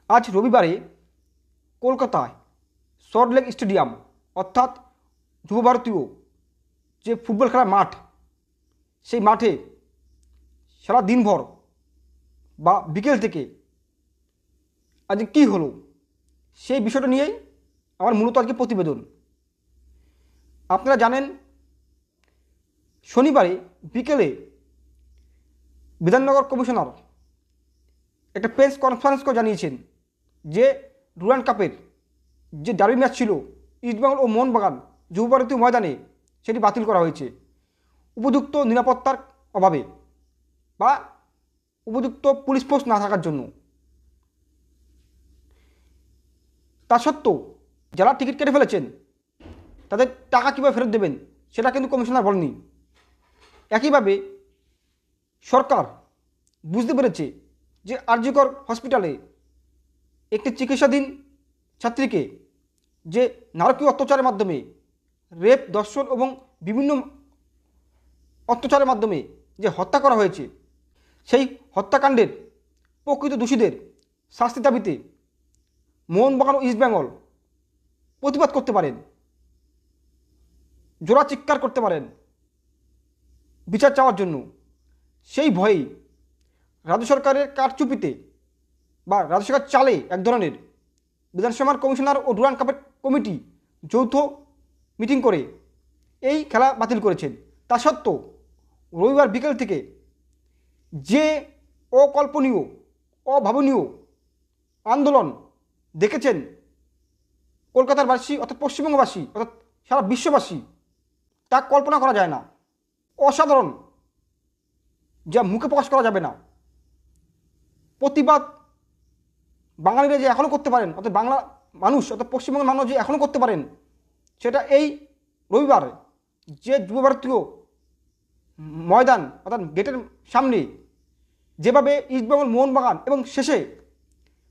আজ রবিবারে কলকাতায় সল্টলেক স্টেডিয়াম অর্থাৎ যুবভারতীয় যে ফুটবল খেলার মাঠ, সেই মাঠে সারা দিনভর বা বিকেল থেকে আজ কী হলো সেই বিষয়টা নিয়েই আমার মূলত আজকে প্রতিবেদন। আপনারা জানেন শনিবারে বিকেলে বিধাননগর কমিশনার একটা প্রেস কনফারেন্স করে জানিয়েছেন যে ডুরান্ড কাপের যে ডার্বি ম্যাচ ছিল ইস্টবেঙ্গল ও মোহনবাগান যুবভারতীয় ময়দানে, সেটি বাতিল করা হয়েছে উপযুক্ত নিরাপত্তার অভাবে বা উপযুক্ত পুলিশ ফোর্স না থাকার জন্য। তা সত্ত্বেও যারা টিকিট কেটে ফেলেছেন তাদের টাকা কীভাবে ফেরত দেবেন সেটা কিন্তু কমিশনার বলেনি। একইভাবে সরকার বুঝতে পেরেছে যে আরজিকর হসপিটালে একটি চিকিৎসাধীন ছাত্রীকে যে নারকীয় অত্যাচারের মাধ্যমে রেপ, ধর্ষণ এবং বিভিন্ন অত্যাচারের মাধ্যমে যে হত্যা করা হয়েছে, সেই হত্যাকাণ্ডের প্রকৃত দোষীদের শাস্তি দাবিতে মোহনবাগান ও ইস্টবেঙ্গল প্রতিবাদ করতে পারেন, জোড়া চিৎকার করতে পারেন বিচার চাওয়ার জন্য। সেই ভয়েই রাজ্য সরকারের কারচুপিতে বা রাজ্য সরকার চালে এক ধরনের বিধানসভার কমিশনার ও ডুরান্ড কাপের কমিটি যৌথ মিটিং করে এই খেলা বাতিল করেছেন। তা সত্ত্বেও রবিবার বিকেল থেকে যে অকল্পনীয়, অভাবনীয় আন্দোলন দেখেছেন কলকাতার বাসী অর্থাৎ পশ্চিমবঙ্গবাসী অর্থাৎ সারা বিশ্ববাসী, তা কল্পনা করা যায় না। অসাধারণ, যা মুখে প্রকাশ করা যাবে না। প্রতিবাদ বাঙালিরা যে এখনও করতে পারেন, অর্থাৎ বাংলা মানুষ অর্থাৎ পশ্চিমবঙ্গের মানুষ যে এখনও করতে পারেন, সেটা এই রবিবার যে যুবভারতীয় ময়দান অর্থাৎ গেটের সামনে যেভাবে ইস্টবেঙ্গল, মোহনবাগান এবং শেষে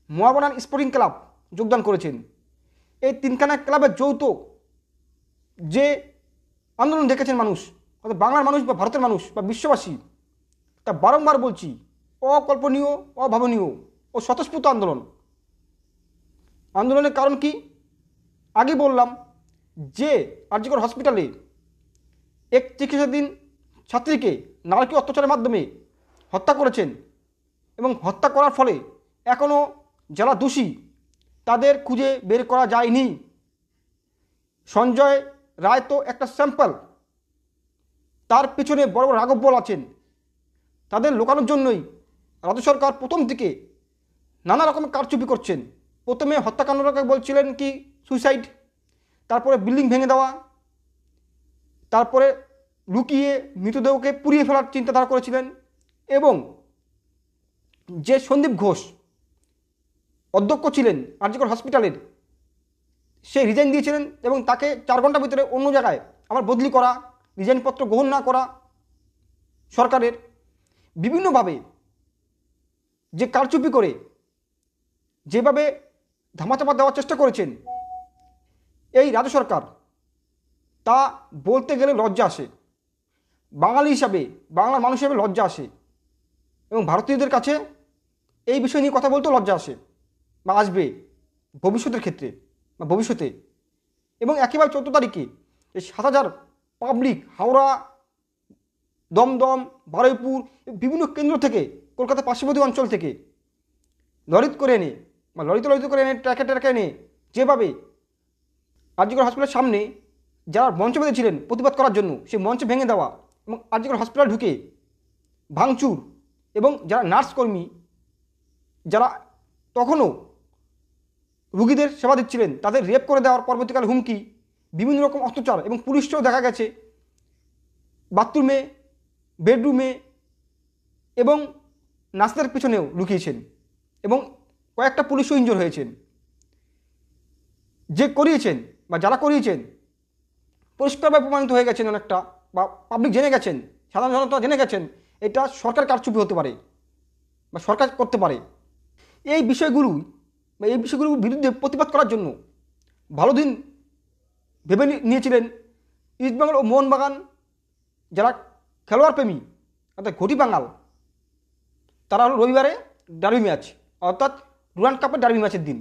মোহামেডান স্পোর্টিং ক্লাব যোগদান করেছেন, এই তিনখানা ক্লাবের যৌথ যে আন্দোলন দেখেছেন মানুষ অর্থাৎ বাংলার মানুষ বা ভারতের মানুষ বা বিশ্ববাসী, তা বারংবার বলছি অকল্পনীয়, অভাবনীয় ও স্বতঃস্ফূর্ত আন্দোলন। আন্দোলনের কারণ কি? আগে বললাম যে আরজিকর হসপিটালে এক চিকিৎসাধীন ছাত্রীকে নারকীয় অত্যাচারের মাধ্যমে হত্যা করেছেন এবং হত্যা করার ফলে এখনও যারা দোষী তাদের খুঁজে বের করা যায়নি। সঞ্জয় রায় তো একটা স্যাম্পল, তার পেছনে বড় বড় রাঘব বোল আছেন। তাদের লোকানোর জন্যই রাজ্য সরকার প্রথম থেকে নানা রকম কারচুপি করছেন। প্রথমে হত্যাকাণ্ডটাকে বলছিলেন কি সুইসাইড, তারপরে বিল্ডিং ভেঙে দেওয়া, তারপরে লুকিয়ে মৃতদেহকে পুড়িয়ে ফেলার চিন্তাধারা করেছিলেন। এবং যে সন্দীপ ঘোষ অধ্যক্ষ ছিলেন আরজিকর হসপিটালের, সে রিজাইন দিয়েছিলেন এবং তাকে 4 ঘন্টার ভিতরে অন্য জায়গায় আবার বদলি করা, রিজাইনপত্র গ্রহণ না করা, সরকারের বিভিন্নভাবে যে কারচুপি করে যেভাবে ধামাচাপা দেওয়ার চেষ্টা করেছেন এই রাজ্য সরকার, তা বলতে গেলে লজ্জা আসে। বাঙালি হিসাবে, বাংলার মানুষ হিসাবে লজ্জা আসে এবং ভারতীয়দের কাছে এই বিষয় নিয়ে কথা বলতেও লজ্জা আসে বা আসবে ভবিষ্যতের ক্ষেত্রে বা ভবিষ্যতে। এবং একেবারে 14 তারিখে এই 7,000 পাবলিক হাওড়া, দমদম, বারুইপুর বিভিন্ন কেন্দ্র থেকে, কলকাতা পার্শ্ববর্তী অঞ্চল থেকে লরিত করে এনে বা লরিত করে এনে ট্রাকে এনে যেভাবে আরজিকর হসপিটালের সামনে যারা মঞ্চ বেঁধেছিলেন প্রতিবাদ করার জন্য, সেই মঞ্চ ভেঙে দেওয়া এবং আরজিকর হসপিটাল ঢুকে ভাঙচুর, এবং যারা নার্স কর্মী যারা তখনও রুগীদের সেবা দিচ্ছিলেন তাদের রেপ করে দেওয়ার পরবর্তীকালে হুমকি, বিভিন্ন রকম অত্যাচার, এবং পুলিশকেও দেখা গেছে বাথরুমে, বেডরুমে এবং নার্সদের পিছনেও লুকিয়েছেন এবং কয়েকটা পুলিশও ইনজোর হয়েছেন। যে করিয়েছেন বা যারা করিয়েছেন পরিষ্কারভাবে প্রমাণিত হয়ে গেছেন অনেকটা, বা পাবলিক জেনে গেছেন, সাধারণ জনতা জেনে গেছেন এটা সরকার কারচুপি হতে পারে বা সরকার করতে পারে। এই বিষয়গুলোর বিরুদ্ধে প্রতিবাদ করার জন্য ভালো দিন ভেবে নিয়েছিলেন ইস্টবেঙ্গল ও মোহনবাগান যারা খেলোয়াড় প্রেমী অর্থাৎ ঘটি বাঙাল, তারা হলো রবিবারে ডার্বি ম্যাচ অর্থাৎ ডুরান্ড কাপের ডার্বি ম্যাচের দিন,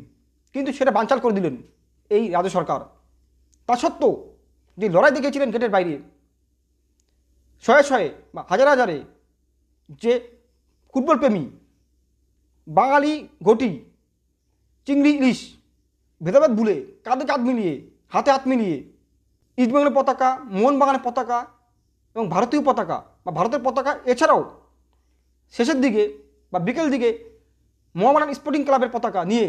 কিন্তু সেটা বানচাল করে দিলেন এই রাজ্য সরকার। তা সত্ত্বেও যে লড়াই দেখিয়েছিলেন গেটের বাইরে, শয়ে শয়ে বা হাজারে হাজারে যে ফুটবল প্রেমী বাঙালি ঘটি, চিংড়ি ইলিশ ভেদাভেদ ভুলে কাঁধে কাঁধ মিলিয়ে হাতে হাত মিলিয়ে ইস্টবেঙ্গলের পতাকা, মোহনবাগানের পতাকা এবং ভারতীয় পতাকা বা ভারতের পতাকা এছাড়াও শেষের দিকে বা বিকেল দিকে মোহামেডান স্পোর্টিং ক্লাবের পতাকা নিয়ে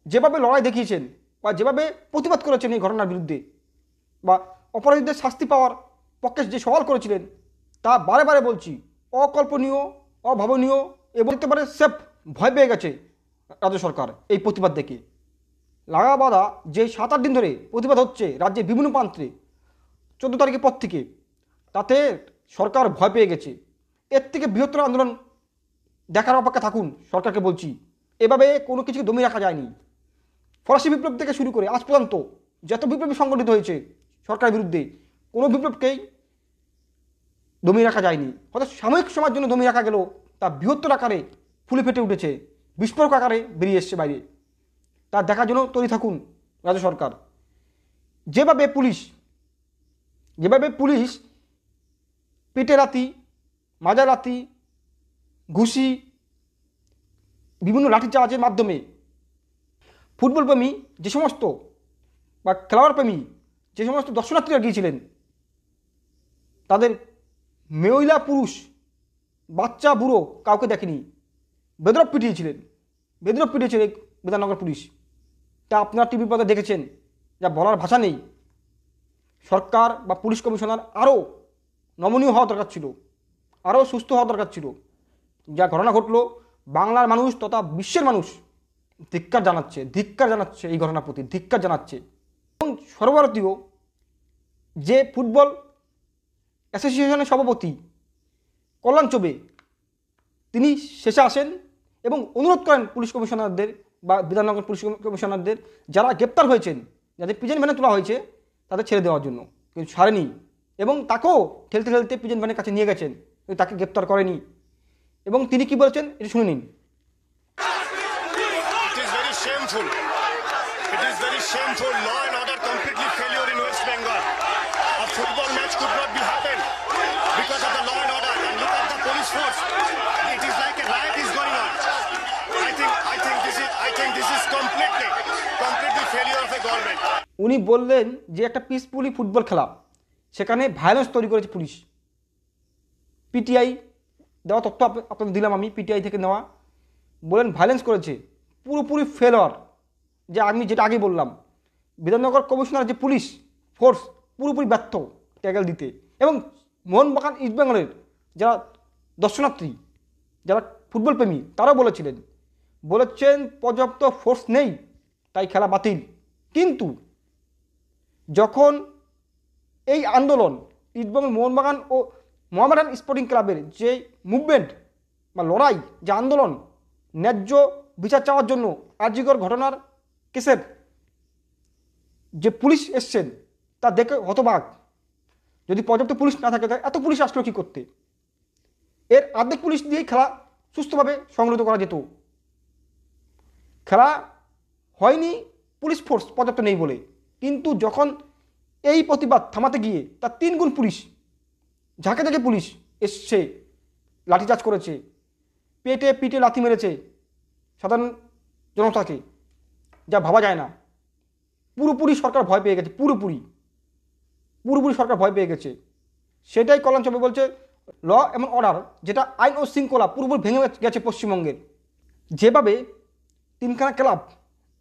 যেভাবে লড়াই দেখিয়েছেন বা যেভাবে প্রতিবাদ করেছেন এই ঘটনার বিরুদ্ধে বা অপরাধীদের শাস্তি পাওয়ার পক্ষে যে সওয়াল করেছিলেন, তা বারে বারে বলছি অকল্পনীয়, অভাবনীয় এবং একেবারে সেফ ভয় পেয়ে গেছে রাজ্য সরকার এই প্রতিবাদ দেখে। লাগা বাঁধা যে 7-8 দিন ধরে প্রতিবাদ হচ্ছে রাজ্যের বিভিন্ন প্রান্তে 14 তারিখের পর থেকে, তাতে সরকার ভয় পেয়ে গেছে। এর থেকে বৃহত্তর আন্দোলন দেখার অপেক্ষা থাকুন, সরকারকে বলছি। এভাবে কোনো কিছুকে দমিয়ে রাখা যায়নি। ফরাসি বিপ্লব থেকে শুরু করে আজ পর্যন্ত যত বিপ্লবী সংগঠিত হয়েছে সরকারের বিরুদ্ধে, কোনো বিপ্লবকেই দমিয়ে রাখা যায়নি। হয়তো সাময়িক সময়ের জন্য দমিয়ে রাখা গেল, তা বৃহত্তর আকারে ফুলে ফেটে উঠেছে, বিস্ফোরক আকারে বেরিয়ে এসছে বাইরে। তা দেখার জন্য তৈরি থাকুন রাজ্য সরকার। যেভাবে পুলিশ পেটে লাথি, মাজা লাথি, ঘুষি, বিভিন্ন লাঠিচার্জের মাধ্যমে ফুটবল প্রেমী যে সমস্ত বা খেলোয়াড় প্রেমী যে সমস্ত দর্শনার্থীরা গিয়েছিলেন, তাদের মহিলা পুরুষ বাচ্চা বুড়ো কাউকে দেখেনি, বেদরব পিটিয়েছিলেন বিধাননগর পুলিশ। তা আপনারা টিভি পর্দায় দেখেছেন, যা বলার ভাষা নেই। সরকার বা পুলিশ কমিশনার আরও নমনীয় হওয়া দরকার ছিল, আরও সুস্থ হওয়া দরকার ছিল। যা ঘটনা ঘটলো, বাংলার মানুষ তথা বিশ্বের মানুষ ধিক্কার জানাচ্ছে এই ঘটনার প্রতি, ধিক্কার জানাচ্ছে। এবং সর্বভারতীয় যে ফুটবল অ্যাসোসিয়েশনের সভাপতি কল্যাণ চৌবে, তিনি শেষে আসেন এবং অনুরোধ করেন পুলিশ কমিশনারদের বা বিধাননগর পুলিশ কমিশনারদের যারা গ্রেপ্তার হয়েছেন, যাদের প্রিজন ভ্যানে তোলা হয়েছে, তাদের ছেড়ে দেওয়ার জন্য। কিন্তু ছাড়েনি এবং তাকেও ঠেলতে প্রিজন ভ্যানের কাছে নিয়ে গেছেন, কিন্তু তাকে গ্রেপ্তার করেনি। এবং তিনি কি বলেছেন এটা শুনে নিন। It is very shameful. Law and order completely failure in West Bengal. A football match could not be happened because of the law and order. And look at the police force. It is like a riot is going on. I think this is completely failure of a government. উনি বললেন যে একটা peacefully football খেলা, সেখানে violence তৈরি করেছে police. PTI দেওয়া তথ্য আপনাদের দিলাম আমি, পিটিআই থেকে নেওয়া। বলেন ভায়োলেন্স করেছে, পুরোপুরি ফেলোয়ার। যে আমি যেটা আগে বললাম, বিধাননগর কমিশনার যে পুলিশ ফোর্স পুরোপুরি ব্যর্থ ট্যাকেল দিতে। এবং মোহনবাগান ইস্টবেঙ্গলের যারা দর্শনার্থী, যারা ফুটবল প্রেমী, তারাও বলেছেন পর্যাপ্ত ফোর্স নেই, তাই খেলা বাতিল। কিন্তু যখন এই আন্দোলন ইস্টবেঙ্গল, মোহনবাগান ও মোহামেডান স্পোর্টিং ক্লাবের যে মুভমেন্ট বা লড়াই, যে আন্দোলন ন্যায্য বিচার চাওয়ার জন্য, আরজিকর ঘটনার কেসের যে পুলিশ এসছেন, তা দেখে হতবাক। যদি পর্যাপ্ত পুলিশ না থাকে, এত পুলিশ আসলো কী করতে? এর অর্ধেক পুলিশ দিয়েই খেলা সুস্থভাবে সংগঠিত করা যেত। খেলা হয়নি পুলিশ ফোর্স পর্যাপ্ত নেই বলে। কিন্তু যখন এই প্রতিবাদ থামাতে গিয়ে তার 3 গুণ পুলিশ, ঝাঁকে ঝাঁকে পুলিশ এসছে, লাঠিচার্জ করেছে, পিঠে লাথি মেরেছে সাধারণ জনতাকে, যা ভাবা যায় না। পুরোপুরি সরকার ভয় পেয়ে গেছে, পুরোপুরি সরকার ভয় পেয়ে গেছে। সেটাই কল্যাণ চৌবে বলছে, ল এবং অর্ডার, যেটা আইন ও শৃঙ্খলা পুরোপুরি ভেঙে গেছে পশ্চিমবঙ্গের। যেভাবে 3খানা ক্লাব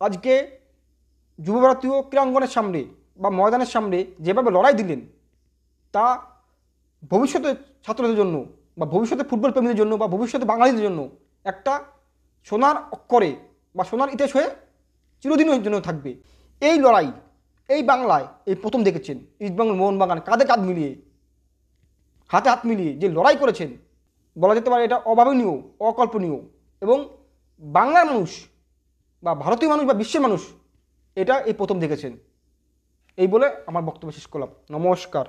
আজকে যুবভারতীয় ক্রীড়াঙ্গনের সামনে বা ময়দানের সামনে যেভাবে লড়াই দিলেন, তা ভবিষ্যতে ছাত্রদের জন্য বা ভবিষ্যতে ফুটবল প্রেমীদের জন্য বা ভবিষ্যতে বাঙালিদের জন্য একটা সোনার অক্ষরে বা সোনার ইতিহাস হয়ে চিরদিনের জন্য থাকবে। এই লড়াই এই বাংলায় এই প্রথম দেখেছেন ইস্টবেঙ্গল মোহনবাগান কাঁধে কাঁধ মিলিয়ে, হাতে হাত মিলিয়ে যে লড়াই করেছেন, বলা যেতে পারে এটা অভাবনীয়, অকল্পনীয়। এবং বাংলার মানুষ বা ভারতীয় মানুষ বা বিশ্বের মানুষ এটা এই প্রথম দেখেছেন। এই বলে আমার বক্তব্য শেষ করলাম। নমস্কার।